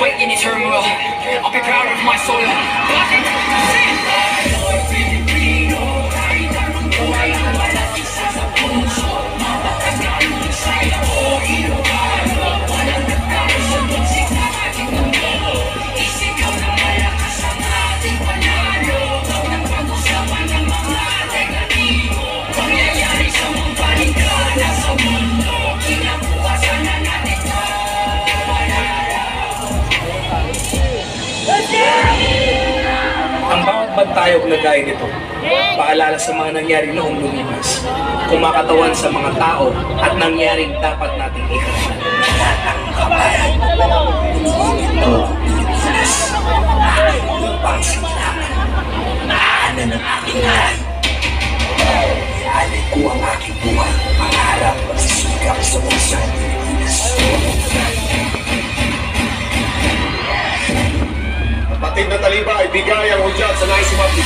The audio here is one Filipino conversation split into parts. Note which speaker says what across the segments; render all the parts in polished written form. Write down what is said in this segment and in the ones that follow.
Speaker 1: fight in turmoil. I'll be proud of my soil. Bakit? Kasi ang bawat bantayog na gaya nito, paalala sa mga nangyari noong lumipas, kumakatawan sa mga tao at nangyaring dapat nating iharap. Ito, upang sinaman, naanan ng aking lahat. Alay ko ang aking buhay, pangarap, pagsisikap sa bansang Pilipinas.
Speaker 2: Kapatid na taliba ay bigay ang hudyat sa nais sumapit.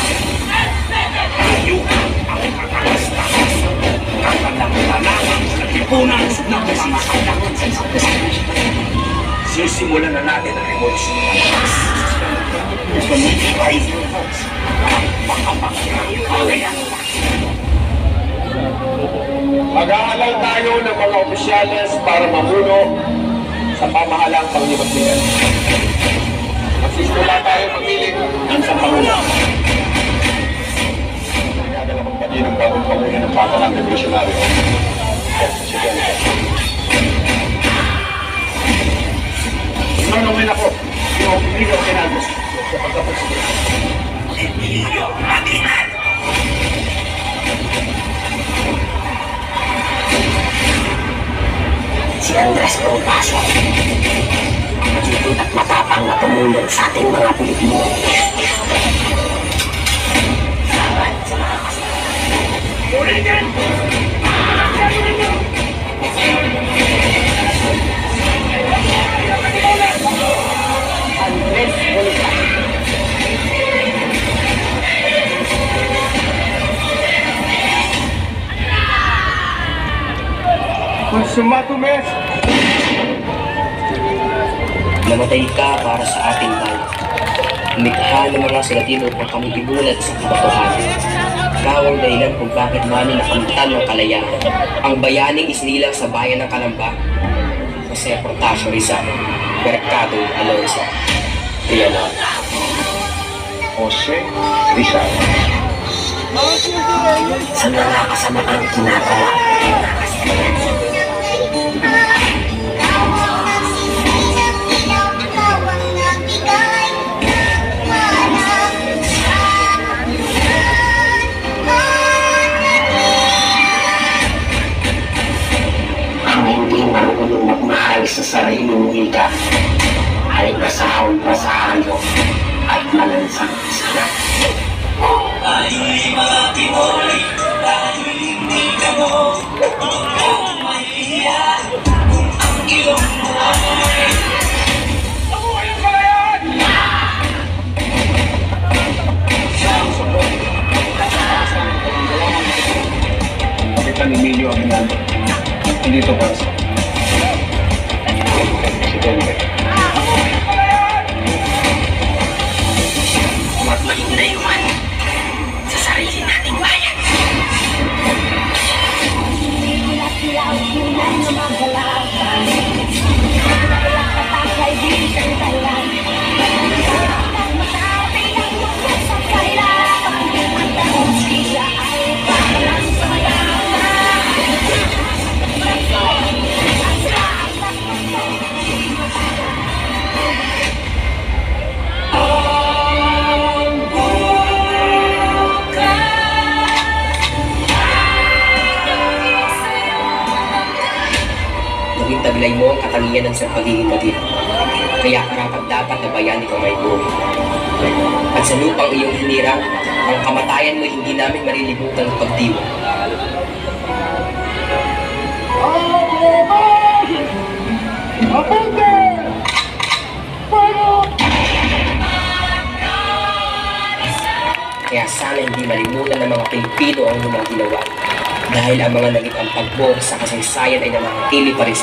Speaker 1: Tayo ang makakalastas kapalang-palangan sa lipunan ng mga kailangan sa isang kasama. Sisimulan na natin ang revolusyon ng lakas. Pamilipay ang makapagkakalayan.
Speaker 2: Mag-aalay tayo ng mga opisyales para mamuno sa pamahalang panglibatlikan. Magsisimula tayo mamili ng isang pangulo. Nagdadalawang pati ng bagong pangulo ng pamahalang revolusyonaryo. Nanungin ako, yung Emilio Aguinaldo sa pagkapresidente.
Speaker 1: Emilio Aguinaldo. Si Andres Bonifacio, magiging at matapang na tumulong sa ating mga Pilipino. Sabat sa mga kasalanan. Ulitin! Andres Bonifacio.
Speaker 2: Consumatumes!
Speaker 3: Namatay ka para sa ating bayan. Lumikha ng mga Saladino upang kami ibulat sa katotohanan. Ikaw ang dahilan kung bakit namin nakamtan ng kalayaan. Ang bayaning isinilang sa bayan ng Calamba, Jose Portasio Rizal, Mercado Alonso, Trianon.
Speaker 2: Jose Rizal.
Speaker 1: Sa mga kasamaang kinakala.
Speaker 3: Marunong magmahal sa sariling wika ay nasahon pa sa hayop at malansang sila. Tayo'y mga Pinoy, tayo'y hindi kamo, tulong mahihiya kung ang iyong buhay.
Speaker 2: Nabuhay ang kalayaan! Kapitan Emilio Aguinaldo, nandito para sa Presidente.
Speaker 1: Huwag maging dayuhan sa sarili nating bayan.
Speaker 3: Naging taglay mo ang katangian ng sa pagiging batid. Kaya karapat-dapat na bayani ka may buhay. At sa lupang iyong hinirang, ang kamatayan mo hindi namin marilimutan ng pagdiwa. Kaya sana hindi malimutan ng mga Pilipino ang lumang ginawa. Dahil ang mga naging ampag mo sa kasaysayan ay nananatili pa rin